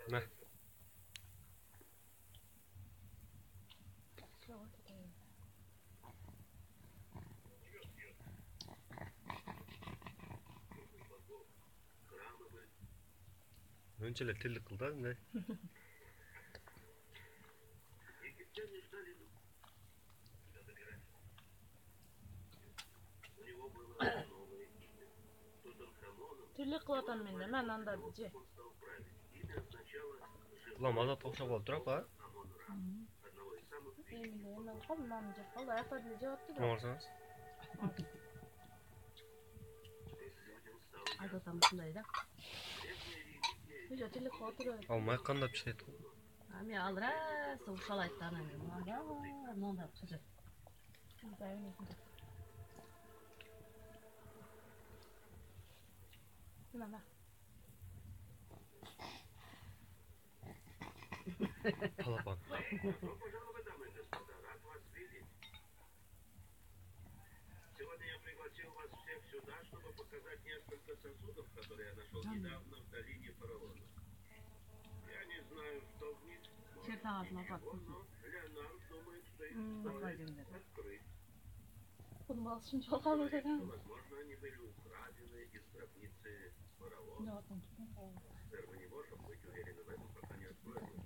На. Önceler tillik kıldı ne? Тирлик кылып атам мен да, мен андарды же. Ulan mazat toşak oldu durak la. Мен колумдан жеп калды, аякта деле жеп атты да. Tomarsanız. Айтып атам ушундай да. Уже тирлик кылып отуруп. Almay kanda bir şey et. Мен алыра ушал айтты анан мындай кызы. Мына. Palapan. Сегодня я пригласил вас всех сюда, чтобы показать несколько сосудов, которые я нашел недавно в долине фараона. Я не знаю, что в них, Чет ağzına bak. но Леонард думает, что их стоит открыть. Bunun alışım çok alır dedim. Возможно, они были украдены из гробницы фараона. Сэр, вы не можете быть уверены в этом, пока не откроете.